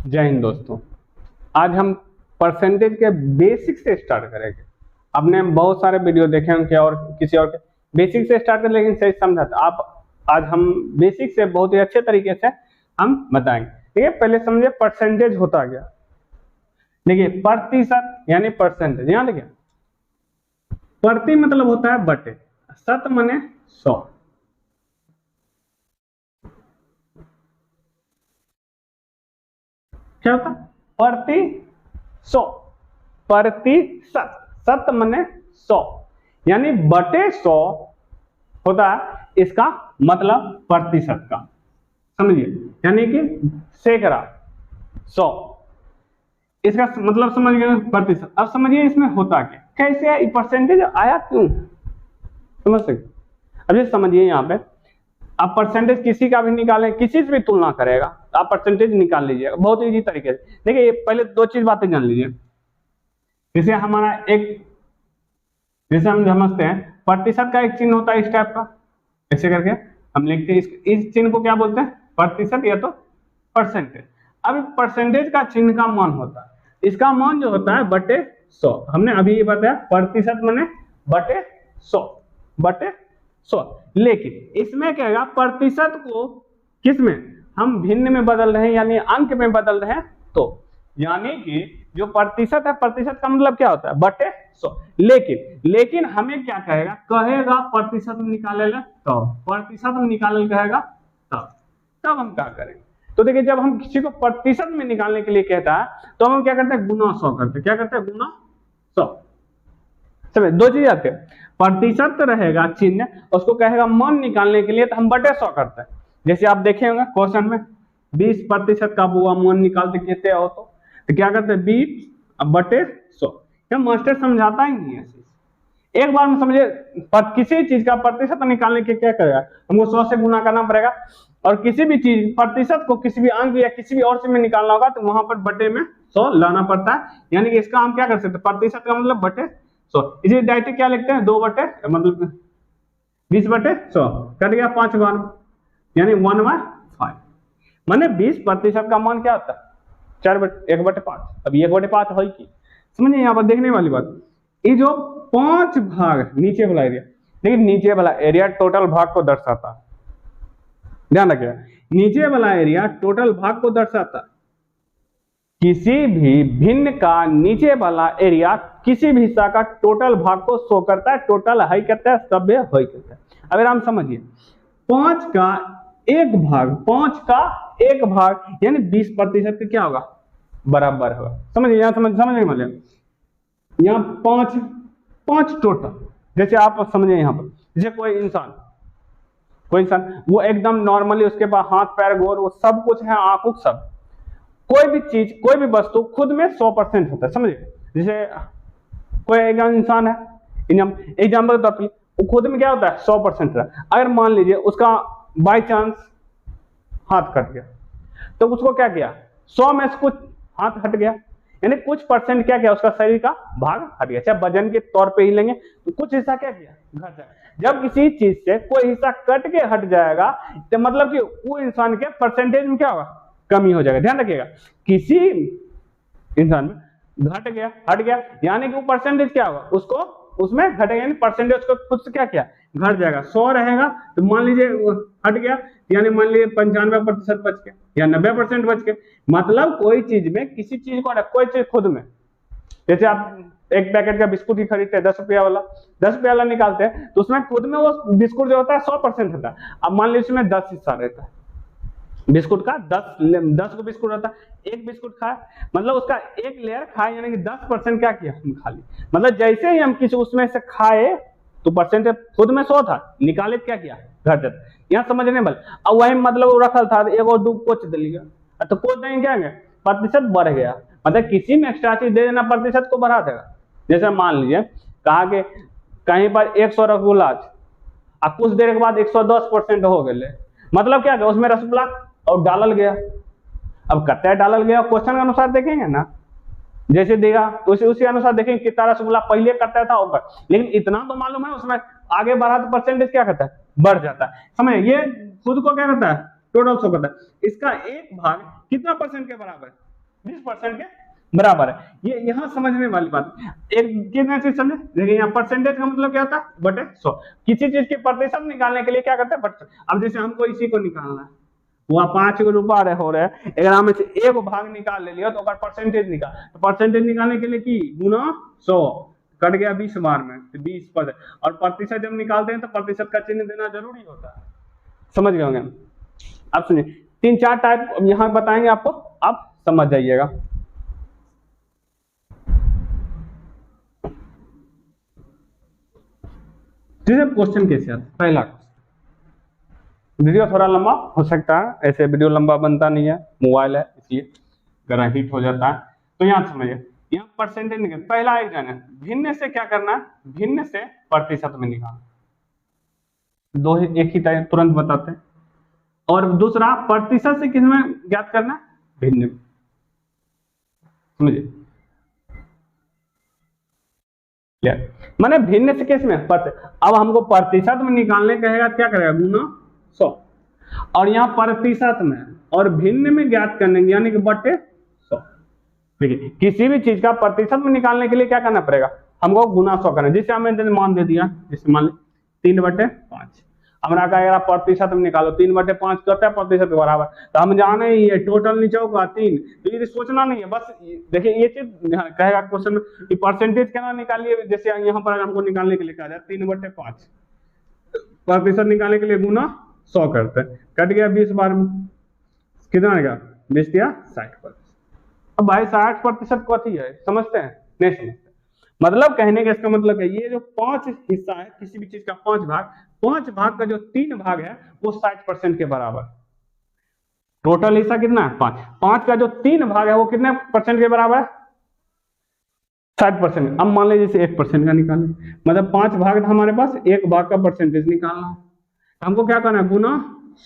जय हिंद दोस्तों। आज हम परसेंटेज के बेसिक से स्टार्ट करेंगे। आपने बहुत सारे वीडियो देखे होंगे और किसी और के बेसिक से स्टार्ट कर, लेकिन सही समझा था आप। आज हम बेसिक से बहुत ही अच्छे तरीके से हम बताएंगे। ठीक है, पहले समझे परसेंटेज होता क्या। देखिए प्रतिशत यानी परसेंटेज, यहाँ देखिए प्रति मतलब होता है बटे, शत माने 100। क्या होता है प्रति 100, प्रतिशत, शत माने 100 यानी बटे 100 होता है इसका मतलब प्रतिशत का। समझिए, यानी कि सैकड़ा 100, इसका मतलब समझ गए प्रतिशत। अब समझिए इसमें होता क्या, कैसे परसेंटेज आया, क्यों, समझ सकते। अब ये समझिए, यहाँ पे आप परसेंटेज किसी का भी निकालें, किसी से भी तुलना करेगा तो आप परसेंटेज निकाल लीजिएगा बहुत इजी तरीके से। देखिए पहले दो चीज बातें जान लीजिए। जैसे हमारा एक, जैसे हम समझते हैं प्रतिशत का एक चिन्ह होता है इस टाइप का, ऐसे करके हम लिखते हैं। इस चिन्ह को क्या बोलते हैं, प्रतिशत या तो परसेंटेज। अब परसेंटेज का चिन्ह का मान होता है, इसका मान जो होता है बटे 100। हमने अभी ये बताया प्रतिशत माने बटे 100, बटे 100। लेकिन इसमें क्या है, प्रतिशत को किस में हम भिन्न में बदल रहे हैं यानी अंक में बदल रहे हैं, तो यानी कि जो प्रतिशत है, प्रतिशत का मतलब क्या होता है बटे 100। लेकिन हमें क्या कहेगा, कहेगा प्रतिशत में निकाले ला, तो प्रतिशत में निकाले कहेगा तब हम क्या करेंगे। तो देखिए जब हम किसी को प्रतिशत में निकालने के लिए कहता है तो हम क्या करते हैं, गुना 100 करते हैं। क्या करते हैं, गुना 100। समझे, दो चीज आते हैं, प्रतिशत रहेगा चिन्ह, उसको कहेगा मान निकालने के लिए तो हम बटे 100 करते हैं। जैसे आप देखे होंगे क्वेश्चन में 20% का बुआ मान निकालते कहते हो तो क्या करते हैं 20 बटे 100। क्या मास्टर समझाता ही नहीं है। एक बार में समझे, किसी चीज का प्रतिशत निकालने के क्या करेगा, हमको 100 से गुना करना पड़ेगा। और किसी भी चीज प्रतिशत को किसी भी अंक या किसी भी और से में निकालना होगा तो वहां पर बटे में 100 लाना पड़ता है। यानी कि इसका हम क्या कर सकते हैं, प्रतिशत का मतलब बटे 100। इसी डायरेक्ट क्या लिखते हैं, 2 बटे मतलब 20 बटे 100 कट गया 5 बार, यानी 1/5। माने 20% का मान क्या होता है 1/5। अब 1/5 है कि, समझिए यहाँ पर देखने वाली बात, ये जो 5 भाग नीचे वाला एरिया, लेकिन नीचे वाला एरिया टोटल भाग को दर्शाता है। ध्यान रखिएगा, नीचे वाला एरिया टोटल भाग को दर्शाता है। किसी भी भिन्न का नीचे वाला एरिया किसी भी हिस्सा का टोटल भाग को शो करता है, टोटल हाई करता है, सभ्य हाई करता है। अगर हम समझिए 5 का एक भाग यानी 20% का क्या होगा, बराबर होगा। समझिए, यहाँ समझने वाले यहाँ 5 टोटल। जैसे आप समझिए यहाँ पर, जैसे कोई इंसान वो एकदम नॉर्मली, उसके पास हाथ पैर गोर वो सब कुछ है, आंखों सब, कोई भी चीज कोई भी वस्तु खुद में 100% होता है। समझिए, जैसे कोई एक इंसान है, एग्जाम्पल के तौर पर वो खुद में क्या होता है 100% है। अगर मान लीजिए उसका बाय चांस हाथ कट गया, तो उसको क्या किया, 100 में से कुछ हाथ हट गया, यानी कुछ परसेंट क्या किया, उसका शरीर का भाग हट गया। चाहे वजन के तौर पे ही लेंगे तो कुछ हिस्सा क्या किया, घट जाएगा। जब किसी चीज से कोई हिस्सा कट के हट जाएगा तो मतलब कि वो इंसान के परसेंटेज में क्या होगा, कमी हो जाएगा। ध्यान रखिएगा, किसी इंसान में घट गया हट गया यानी कि वो परसेंटेज क्या होगा, उसको उसमें घटेगा, यानी परसेंटेज को खुद से क्या किया, घट जाएगा। 100 रहेगा तो मान लीजिए हट गया, यानी मान लीजिए 95% बच गया या 90% बच गया। मतलब कोई चीज में किसी चीज को, कोई चीज खुद में, जैसे आप एक पैकेट का बिस्कुट ही खरीदते हैं 10 रुपया वाला, 10 रुपया वाला निकालते हैं तो उसमें खुद में वो बिस्कुट जो होता है 100% होता है। अब मान लीजिए उसमें 10 हिस्सा रहता है बिस्कुट का, 10 को बिस्कुट रहता है, एक बिस्कुट खाया मतलब उसका एक लेयर खाए, यानी कि 10% क्या किया हम खा लिए। मतलब जैसे ही हम किसी उसमें से खाए तो परसेंटेज खुद में 100 था, निकाले क्या किया, घट जाता। यहाँ समझने वाले, अब वही मतलब वो रखल था, एक और 2 कोच दिया, तो कोच देंगे क्या है, प्रतिशत बढ़ गया। मतलब किसी में एक्स्ट्रा चीज दे देना प्रतिशत को बढ़ा देगा। जैसे मान लीजिए कहा कि कहीं पर 100 रसगुल्ला और कुछ देर के बाद 110% हो गए, मतलब क्या है उसमें रसगुल्ला और डालल गया। अब कत्ता डालल गया क्वेश्चन के अनुसार देखेंगे ना, जैसे देगा तो उसी अनुसार देखेंगे कितना रसगुल्ला पहले करता था ऊपर, लेकिन इतना तो मालूम है उसमें आगे बढ़ा तो परसेंटेज क्या करता है, बढ़ जाता है। समझे, ये खुद को क्या करता है, टोटल शो करता है। इसका एक भाग कितना परसेंट के बराबर है, 20% के बराबर है। ये यहाँ समझने वाली बात। एक कितना चीज समझे, देखिए यहाँ परसेंटेज का मतलब क्या होता है, बटे 100। किसी चीज के प्रतिशत निकालने के लिए क्या करते हैं, बटे। अब जैसे हमको इसी को निकालना है, वहाँ 5 रुपया रहे हो रहे, अगर में से एक भाग निकाल ले लिया तो परसेंटेज निकाल, तो परसेंटेज निकालने के लिए की गुना 100, कट गया 20 बार में, तो 20%। और प्रतिशत जब निकालते हैं तो प्रतिशत का चिन्ह देना जरूरी होता है, समझ गए होंगे। अब सुनिए 3-4 टाइप यहाँ बताएंगे आपको, आप समझ जाइएगा। क्वेश्चन कैसे आता है, पहला वीडियो थोड़ा लंबा हो सकता है, ऐसे वीडियो लंबा बनता नहीं है, मोबाइल है इसलिए अगर हीट हो जाता है। तो यहाँ समझिए, यहाँ परसेंटेज निकल, पहला एक जाने भिन्न से क्या करना है, भिन्न से प्रतिशत में निकालना, दो एक ही टाइम तुरंत बताते हैं। और दूसरा प्रतिशत से किसमें ज्ञात करना, भिन्न, समझिए माने भिन्न से किस में, अब हमको प्रतिशत में निकालने कहेगा, क्या करेगा, गुना 100। और यहाँ प्रतिशत में और भिन्न में ज्ञात करने यानी कि बटे 100। देखिए किसी भी चीज का प्रतिशत में निकालने के लिए क्या करना पड़ेगा, हमको गुना 100 करना। जिसे हमें मान दे दिया, जैसे मान ली 3/5, हमारा कहेगा प्रतिशत में निकालो, 3/5 करता है प्रतिशत के बराबर, तो हम जाने ये टोटल नीचे होगा 3, तो ये सोचना नहीं है, बस देखिए ये चीज कहेगा क्वेश्चन में कि परसेंटेज क्या निकालिए, जैसे यहाँ पर हमको निकालने के लिए कहा जाए 3/5, प्रतिशत निकालने के लिए गुना 100 करते हैं, कट गया 20 बार में, कितना आएगा, 20 या 60%। अब भाई 60% कथी है, समझते हैं, नहीं समझते। मतलब कहने का इसका मतलब है, ये जो 5 हिस्सा है किसी भी चीज का, 5 भाग का जो 3 भाग है वो 60% के बराबर। टोटल हिस्सा कितना है, 5 का जो 3 भाग है वो कितने परसेंट के बराबर है, 60%। अब मान लीजिए जैसे 1% का निकालें, मतलब 5 भाग था हमारे पास, 1 भाग का परसेंटेज निकालना है, हमको क्या करना है, गुना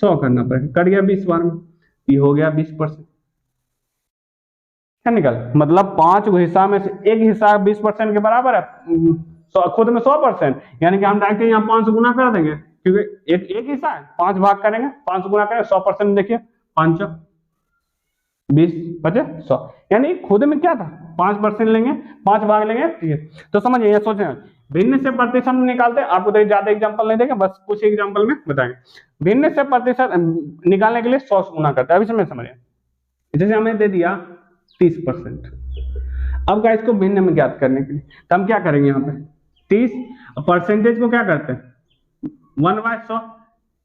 100 करना पड़ेगा, कट गया 20 बार में, ये हो गया 20%। क्या निकल, मतलब 5 हिस्सा में से एक हिस्सा 20% के बराबर है, खुद में 100%, यानी कि हम डायरेक्ट यहाँ 5 गुना कर देंगे, क्योंकि एक हिस्सा है, 5 भाग करेंगे, 5 गुना करेंगे 100%। देखिए 5 20 बचे 100, यानी खुद में क्या था, 5% लेंगे, 5 भाग लेंगे, ठीक है। तो समझिए, ये सोचें भिन्न से प्रतिशत में निकालते हैं, आपको तो ज्यादा एग्जांपल नहीं देंगे, बस कुछ एग्जांपल में बताएंगे। भिन्न से प्रतिशत निकालने के लिए 100 गुना करते हैं। अभी समझ समझिए, जैसे हमें दे दिया 30%, अब का इसको भिन्न में ज्ञात करने के लिए तो हम क्या करेंगे, यहाँ पे 30 परसेंटेज को क्या करते हैं 1/100,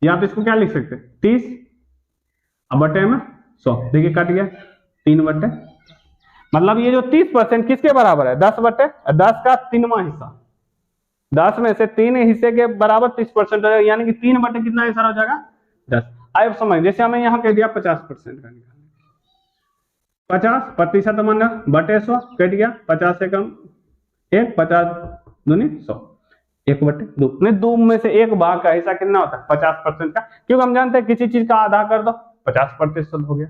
या तो इसको क्या लिख सकते हैं 30 अब बटे में 100, देखिए कट गया 3/, मतलब ये जो 30% किसके बराबर है, 10 का 3वां हिस्सा, 10 में से 3 हिस्से के बराबर 30% हो जाएगा, यानी कि 3/, कितना हिस्सा हो जाएगा 10। अब समझ, जैसे हमें यहाँ कह दिया 50% का निकालना, 50% माना बटे 100, कट गया 50 से कम 1, 50 दूनी 100, 1/2, 2 में से 1 भाग का हिस्सा कितना होता है 50% का, क्योंकि हम जानते हैं किसी चीज का आधा कर दो 50% हो गया।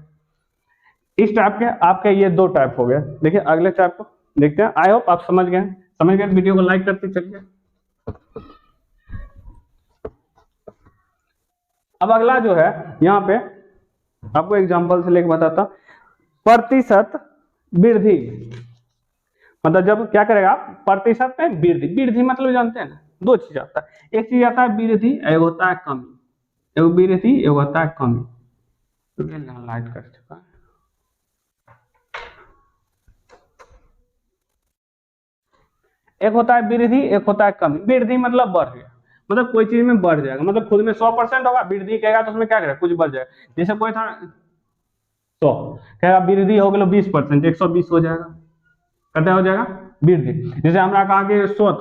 इस टाइप के आपके ये 2 टाइप हो गए। देखिए अगले टाइप को देखते हैं। आई होप आप समझ गए तो वीडियो को लाइक करते चलिए। अब अगला जो है, यहाँ पे आपको एग्जांपल से लेकर बताता, प्रतिशत वृद्धि, मतलब जब क्या करेगा प्रतिशत में वृद्धि मतलब जानते हैं ना, 2 चीज आता है, एक चीज आता है वृद्धि, एक होता है कमी, एक वृद्धि एक होता है कमी। तो ये लाइट कर चुका है, एक होता है वृद्धि, एक होता है कमी। वृद्धि मतलब बढ़ गया, मतलब कोई चीज में बढ़ जाएगा, मतलब खुद में 100% होगा, वृद्धि कहेगा तो उसमें क्या करेगा कुछ बढ़ जाएगा। जैसे कोई था 100 कहेगा वृद्धि हो गया 20%, 120 हो जाएगा, कितना हो जाएगा वृद्धि। जैसे हमरा कहा कि 100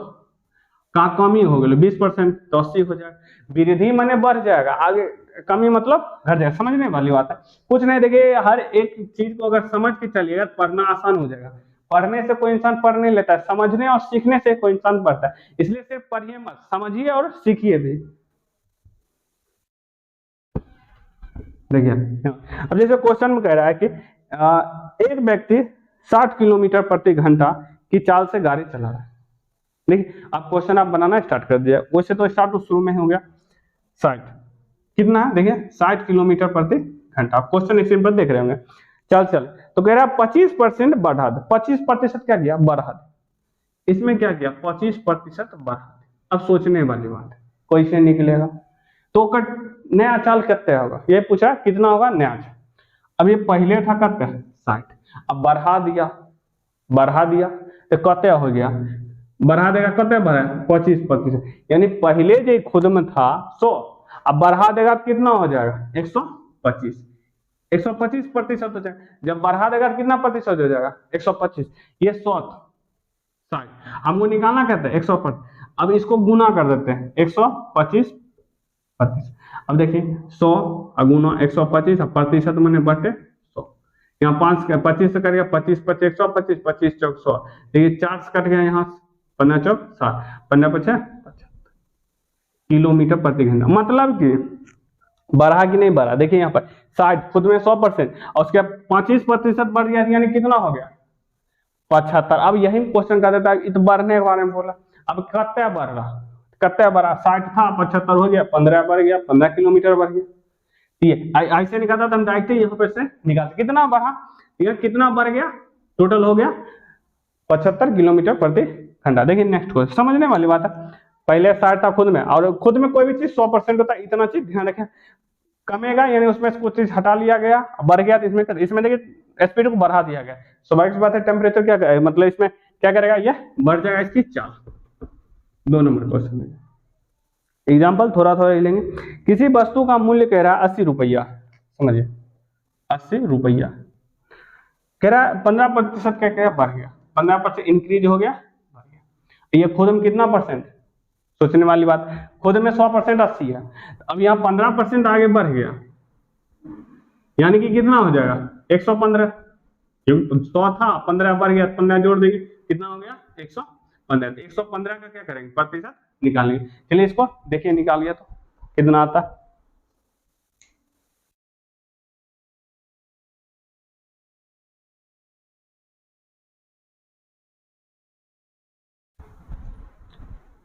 का कमी हो गया 20%, तो 80 हो जाएगा। वृद्धि माने बढ़ जाएगा, आगे कमी मतलब घट जाएगा। समझने वाली बात है, कुछ नहीं। देखिए हर एक चीज को अगर समझ के चलिएगा तो पढ़ना आसान हो जाएगा। पढ़ने से कोई इंसान पढ़ नहीं लेता है, समझने और सीखने से कोई इंसान पढ़ता है। इसलिए सिर्फ पढ़िए मत, समझिए और सीखिए भी। देखिए अब जैसे क्वेश्चन में कह रहा है कि एक व्यक्ति 60 किलोमीटर प्रति घंटा की चाल से गाड़ी चला रहा है। देखिए आप क्वेश्चन आप बनाना स्टार्ट कर दिया, वैसे तो स्टार्ट तो शुरू में ही हो गया। 60 कितना है, देखिए 60 किलोमीटर प्रति घंटा। आप क्वेश्चन एक सिंपल देख रहे होंगे। चल तो कह रहा है 25% बढ़ा दे, 25% क्या किया, बढ़ा दे। इसमें क्या किया, 25% बढ़ा दे। अब सोचने वाली बात है, कैसे निकलेगा, तो नया चाल कितने होगा, ये पूछा कितना होगा नया चाल। अब ये पहले था कितने 60, अब बढ़ा दिया तो कते हो गया, बढ़ा देगा कते बढ़ा 25%, यानी पहले जो खुद में था 100, अब बढ़ा देगा तो कितना हो जाएगा 125, 125% हो जाएगा। जब बढ़ा देगा तो कितना प्रतिशत हो जाएगा 125, ये 100 60, हमको निकालना कहते हैं 125। अब इसको गुना कर देते हैं 125 प्रतिशत। अब देखिए 100 गुना 125 प्रतिशत मैंने बटे 100, यहाँ 25 से करिए 25 25 125 25 चौक 100, देखिए 4 से कट गया, यहाँ 15 चौक 60, 15 पचा 75 किलोमीटर प्रति घंटा। मतलब कि बढ़ा कि नहीं बढ़ा, देखिए यहाँ पर 60 खुद में 100% और उसके 25% बढ़ गया, यानी कितना हो गया 75। अब यही क्वेश्चन कर देता है, तो बढ़ने के बारे में बोला, अब कितना बढ़ रहा, कितना बढ़ा, 60 था 75 हो गया, 15 बढ़ गया, 15 किलोमीटर बढ़ गया। ठीक है, ऐसे निकालता था हम डायरेक्ट यहाँ पे से निकालते, कितना बढ़ा, ये कितना बढ़ गया, टोटल हो गया 75 किलोमीटर प्रति घंटा। देखिए नेक्स्ट क्वेश्चन, समझने वाली बात है, पहले 60 था खुद में, और खुद में कोई भी चीज 100% होता है, इतना चीज ध्यान रखें, कमेगा यानी उसमें से कुछ चीज हटा लिया गया, बढ़ गया तो इसमें देखिए स्पीड को बढ़ा दिया गया। स्वाभाविक सी बात है, टेम्परेचर क्या मतलब इसमें क्या करेगा, ये बढ़ जाएगा इसकी चाल। 2 नंबर क्वेश्चन में एग्जाम्पल थोड़ा थोड़ा लेंगे। किसी वस्तु का मूल्य कह रहा है 80 रुपया, समझिए 80 रुपया, कह रहा है 15% क्या क्या बढ़ गया, 15% इंक्रीज हो गया, बढ़ गया। ये खुद में कितना परसेंट, सोचने वाली बात, खुद में 100% 80 है, अब यहाँ 15% आगे बढ़ गया, यानी कि कितना हो जाएगा 115, 100 था 15 बढ़ गया, 15 जोड़ देंगे कितना हो गया 115। 115 का क्या करेंगे प्रतिशत निकालेंगे। चलिए इसको देखिए, निकाल लिया तो कितना आता है,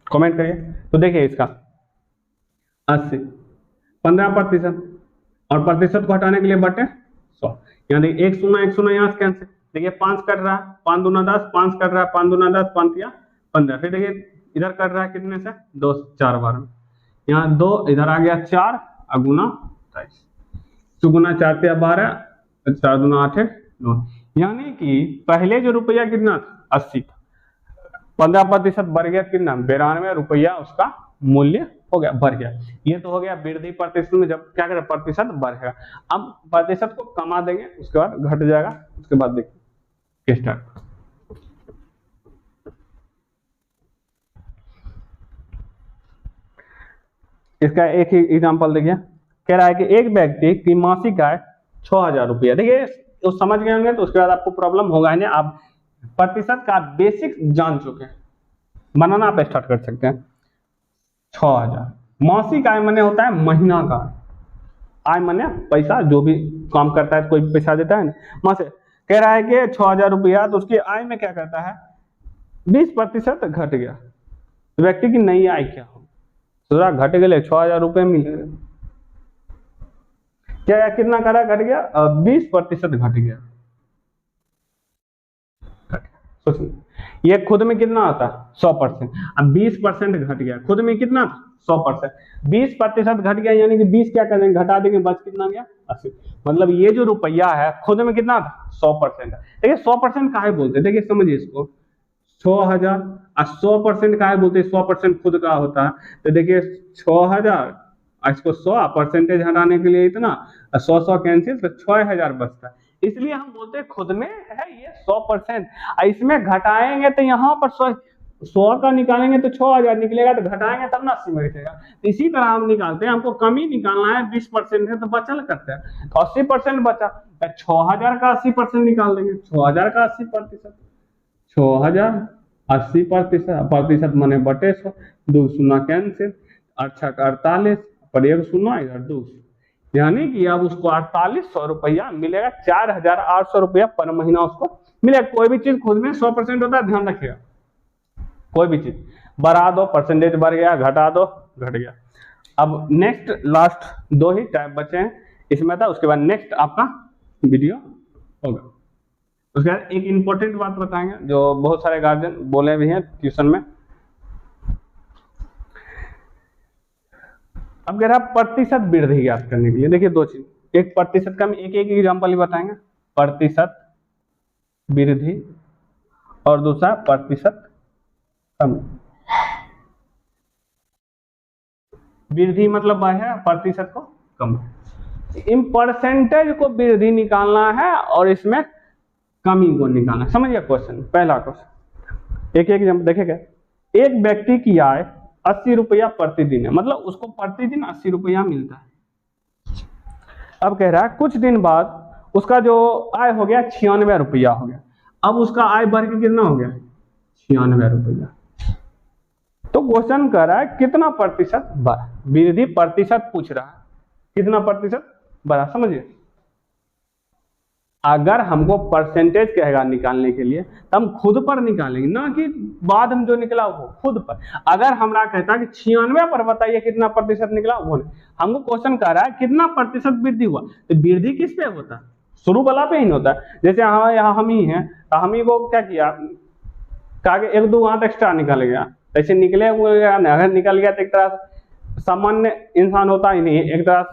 कमेंट करिए। तो देखिए इसका 80, 15% और प्रतिशत को हटाने के लिए बटे 100, यानी 1 0 यहाँ से कैंसिल, देखिए 5 कट रहा है, 5 दूना 10, 5 कट रहा है, 5 दूना 10, 5 या 15, फिर देखिए इधर कट रहा है कितने से 2 4 बार में, यहाँ 2 इधर आ गया 4 गुना 23, सुगुना 4 से 12, 4 दूना 8 9, यानी कि पहले जो रुपया कितना था 80 था, 15% बढ़ गया कितना 92 रुपया उसका मूल्य हो गया, बढ़ गया। ये तो हो गया वृद्धि प्रतिशत में, जब क्या करें प्रतिशत बढ़ेगा। अब प्रतिशत को कमा देंगे, उसके बाद घट जाएगा, उसके बाद देखिए स्टार्ट। इसका एक ही एग्जांपल देखिए, कह रहा है कि एक व्यक्ति की मासिक आय 6000 रुपया, देखिए तो समझ गए होंगे, तो उसके बाद आपको प्रॉब्लम होगा नहीं, आप प्रतिशत का बेसिक जान चुके हैं, बनाना आप स्टार्ट कर सकते हैं। 6000 मासिक आय माने होता है महीना का आय, माने पैसा, जो भी काम करता है कोई पैसा देता है ना, मासिक। कह रहा है कि 6000 रुपया, तो उसकी आय में क्या करता है 20% घट गया, तो व्यक्ति की नई आय क्या हो, तो घट गए 6000 रुपये मिले, क्या कितना करा घट गया 20% घट गया। सोचिए ये खुद में कितना आता है 100%, अब 20% घट गया, खुद में कितना 100%, 20% घट गया, यानी कि 20 क्या करेंगे घटा देंगे, बच कितना गया 80। मतलब ये जो रुपया है खुद में कितना था 100%। देखिए 100% काहे बोलते हैं, देखिए समझिए इसको, 6000 और 100% काहे बोलते हैं, 100% खुद का होता है, तो देखिए 6000 इसको 100 परसेंटेज हटाने के लिए इतना, 100 कैंसिल, तो 6000 बचता है, इसलिए हम बोलते हैं खुद में है ये 100%। इसमें घटाएंगे तो यहाँ पर 100 का निकालेंगे तो 6000 निकलेगा, तो घटाएंगे तब ना 80 में बचेगा। तो इसी तरह हम निकालते हैं, हमको कमी निकालना है, 20% है तो बचल करते हैं, तो 80% बचा, 6000 का 80% निकाल देंगे, 6000 का 80%, 6000 80% माने बटे 100, 2 शून्य कैंसिल, 8 का 48 पर 1 शून्य इधर 2, यानी कि अब उसको 4800 रुपया मिलेगा, 4800 रुपया पर महीना उसको मिलेगा। कोई भी चीज खुद में 100% होता है, ध्यान रखिएगा, कोई भी चीज बढ़ा दो परसेंटेज बढ़ गया, घटा दो घट गया। अब नेक्स्ट लास्ट 2 ही टाइप बचे हैं इसमें था, उसके बाद नेक्स्ट आपका वीडियो होगा। उसके बाद एक इम्पोर्टेंट बात बताएंगे जो बहुत सारे गार्जियन बोले भी हैं ट्यूशन में। अब कह रहा प्रतिशत वृद्धि ज्ञात करने के लिए, देखिए दो चीज, एक प्रतिशत का एक एग्जाम्पल ही बताएंगे, प्रतिशत वृद्धि और दूसरा प्रतिशत कमी। वृद्धि मतलब बढ़े, प्रतिशत को कम। इन परसेंटेज को वृद्धि निकालना है और इसमें कमी को निकालना है। समझिए क्वेश्चन, पहला क्वेश्चन एक एग्जाम्पल देखेगा। एक व्यक्ति की आय 80 रुपया प्रतिदिन है, मतलब उसको प्रतिदिन 80 रुपया मिलता है। अब कह रहा है कुछ दिन बाद उसका जो आय हो गया 96 रुपया हो गया। अब उसका आय बढ़ के कितना हो गया 96 रुपया। तो क्वेश्चन कर रहा है कितना प्रतिशत बढ़ा, वृद्धि प्रतिशत पूछ रहा है, कितना प्रतिशत बढ़ा। समझिए अगर हमको परसेंटेज कहेगा निकालने के लिए तो हम खुद पर निकालेंगे, ना कि बाद हम जो निकला वो खुद पर। अगर हमरा कहता है कि 96 पर बताइए कितना प्रतिशत निकला, वो नहीं, हमको क्वेश्चन कर रहा है कितना प्रतिशत वृद्धि हुआ। तो वृद्धि किस पे होता है, शुरू वाला पे ही होता है। जैसे यहाँ हम ही हैं तो हम ही को क्या किया, कहा कि 1-2 हाथ एक्स्ट्रा निकल गया, ऐसे निकले हुए अगर निकल गया तो एक तरह सामान्य इंसान होता ही नहीं, एक तरह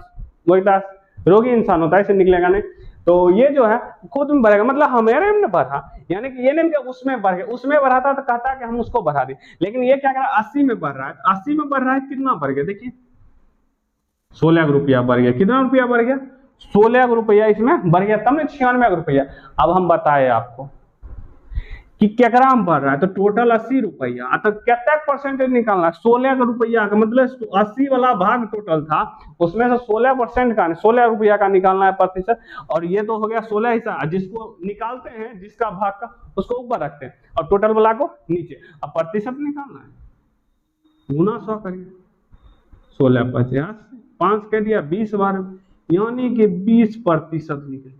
रोगी इंसान होता है, ऐसे निकलेगा नहीं। तो ये जो है खुद में बढ़ेगा, मतलब हमारे में बढ़ा, यानी कि ये नहीं कि उसमें बढ़ गया, उसमें बढ़ा था तो कहता है कि हम उसको बढ़ा दें, लेकिन ये क्या कर रहा है 80 में बढ़ रहा है। 80 में बढ़ रहा है, कितना बढ़ गया देखिए 16 रुपया बढ़ गया। कितना रुपया बढ़ गया 16 रुपया इसमें बढ़ गया, तब 96 रुपया। अब हम बताए आपको कि केकरा में बढ़ रहा है, तो टोटल 80 रुपया, तो कितना परसेंटेज निकालना है 16 रुपया का, मतलब 80 वाला भाग टोटल था उसमें से 16% का 16 रुपया का निकालना है प्रतिशत। और ये तो हो गया 16 हिस्सा, जिसको निकालते हैं जिसका भाग का उसको ऊपर रखते हैं और टोटल वाला को नीचे। अब प्रतिशत निकालना है, गुना 100 करिए, 16 50 5 कह दिया 20 बार, यानी कि 20% निकल।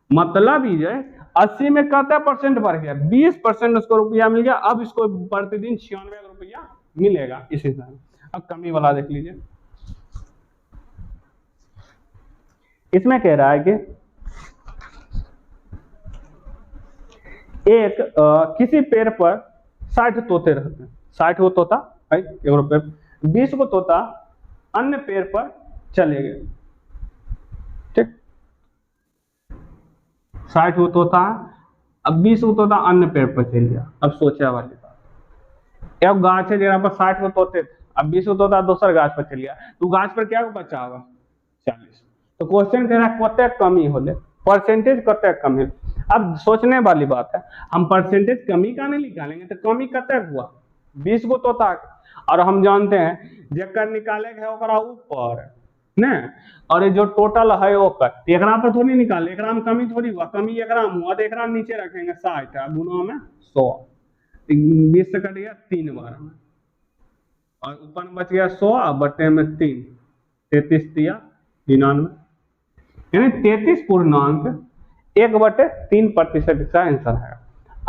मतलब ये 80 में कितना परसेंट बढ़ गया 20% उसको रुपया मिल गया। अब इसको प्रतिदिन 96 रुपया मिलेगा इस हिसाब से। अब कमी वाला देख लीजिए, इसमें कह रहा है कि किसी पेड़ पर 60 तोते रहते हैं, 60 वो तोता है, 1 रुपये 20 को तोता अन्य पेड़ पर चले गए, ठीक 60 वो तोता है, अब 20 वो तोता अन्य पेड़ पर चल गया। अब सोचा वाली बात, एक गाछ है जगह पर 60 वो तोते थे, अब 20 वो तोता दूसरे गाछ पर चल गया, तो गाछ पर क्या बचा होगा 40। तो क्वेश्चन कह रहा है कते कमी होले, परसेंटेज कते कम है। अब सोचने वाली बात है, हम परसेंटेज कमी का नहीं निकालेंगे तो कमी कते हुआ 20 को तोता, और हम जानते हैं जेकर निकाले है ओकरा ऊपर ने, और ये जो टोटल है ओकर एकरा पर थोड़ी निकाले, एकरा में कमी थोड़ी हुआ, कमी एकरा में हुआ तो एकरा नीचे रखेंगे 60 गुना में 100, 20 से कट गया 3 बार में, और ऊपर में बच गया 100 और बटे में 3, 33 दिया 99, यानी 33.1/3% इसका आंसर है।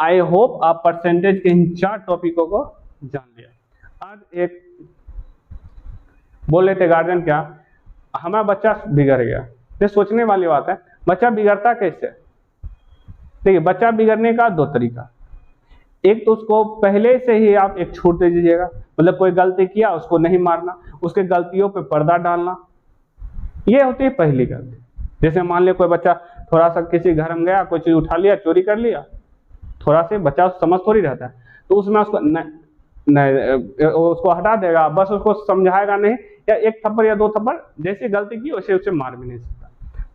आई होप आप परसेंटेज के इन 4 टॉपिकों को जान लिया। आज एक बोल रहे थे गार्जियन क्या, हमारा बच्चा बिगड़ गया। ये सोचने वाली बात है, बच्चा बिगड़ता कैसे। देखिए बच्चा बिगड़ने का 2 तरीका, एक तो उसको पहले से ही आप एक छूट दे दीजिएगा, मतलब कोई गलती किया उसको नहीं मारना, उसके गलतियों पे पर्दा डालना, ये होती है पहली गलती। जैसे मान लिया कोई बच्चा थोड़ा सा किसी घर में गया, कोई चीज उठा लिया, चोरी कर लिया, थोड़ा से बच्चा समझ थोड़ी रहता है, तो उसमें उसको नहीं उसको हटा देगा, बस उसको समझाएगा नहीं, या 1 थप्पड़ या 2 थप्पड़, जैसी गलती की वैसे उसे मार भी नहीं सकता।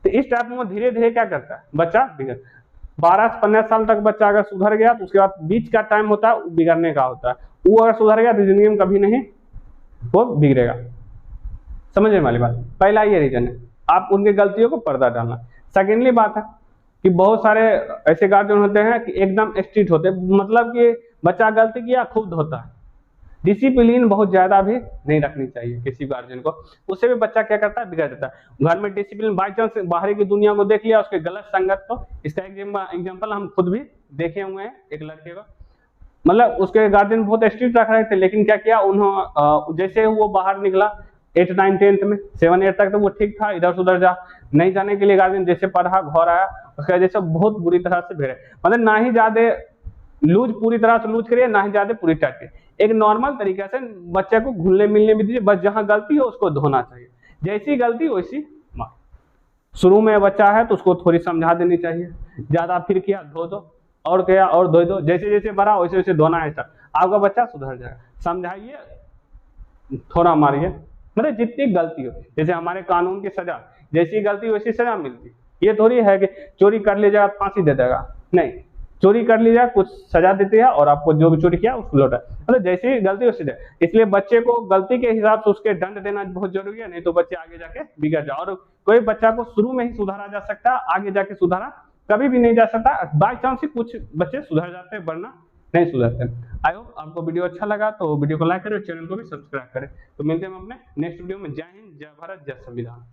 तो इस टाइप में धीरे धीरे क्या करता है बच्चा बिगड़, 12 से 15 साल तक बच्चा अगर सुधर गया तो उसके बाद बीच का टाइम होता है बिगड़ने का होता है, वो अगर सुधर गया तो जिंदगी में कभी नहीं वो बिगड़ेगा। समझने वाली बात, पहला ये रीजन है, आप उनकी गलतियों को पर्दा डालना। सेकेंडली बात है कि बहुत सारे ऐसे गार्जियन होते हैं कि एकदम स्ट्रिक्ट होते हैं, मतलब कि बच्चा गलती किया खुद होता है, डिसिप्लिन बहुत ज्यादा भी नहीं रखनी चाहिए किसी गार्जियन को, उससे भी बच्चा क्या करता है बिगड़ जाता है। घर में डिसिप्लिन बाई चांस बाहर की दुनिया को देख लिया, उसके गलत संगत को, इसका एग्जाम्पल हम खुद भी देखे हुए हैं। एक लड़के को मतलब उसके गार्जियन बहुत स्ट्रिक्ट रख रहे थे, लेकिन क्या किया उन्होंने जैसे वो बाहर निकला 8, 9, 10th में, 7, 8 तक तो वो ठीक था, इधर से उधर जा, नहीं जाने के लिए गार्जियन जैसे पढ़ा घर आया उसका जैसे बहुत बुरी तरह से भिड़े, मतलब ना ही ज्यादा लूज पूरी तरह से लूज करिए, ना ही ज्यादा पूरी टाइट करिए, एक नॉर्मल तरीके से बच्चे को घुलने मिलने भी दीजिए, बस जहाँ गलती हो उसको धोना चाहिए, जैसी गलती वैसी मार। शुरू में बच्चा है तो उसको थोड़ी समझा देनी चाहिए, ज्यादा फिर किया धो दो, और किया और धो दो, जैसे जैसे बढ़ा वैसे वैसे धोना है, आपका बच्चा सुधर जाएगा। समझाइए, थोड़ा मारिए, मतलब जितनी गलती हो, जैसे हमारे कानून की सजा, जैसी गलती वैसी सजा मिलती, ये थोड़ी है कि चोरी कर लीजिएगा फांसी दे देगा, नहीं, चोरी कर लीजिएगा कुछ सजा देती है और आपको जो भी चोरी किया उसको लौटा, मतलब जैसी गलती वैसी दे। इसलिए बच्चे को गलती के हिसाब से उसके दंड देना बहुत जरूरी है, नहीं तो बच्चे आगे जाके बिगड़ जाए। और कोई बच्चा को शुरू में ही सुधारा जा सकता है, आगे जाके सुधारा कभी भी नहीं जा सकता, बाई चांस ही कुछ बच्चे सुधर जाते हैं वरना नहीं सुधरते। आई होप आपको वीडियो अच्छा लगा तो वीडियो को लाइक करें, चैनल को भी सब्सक्राइब करें। तो मिलते हैं हम अपने नेक्स्ट वीडियो में। जय हिंद, जय भारत, जय संविधान।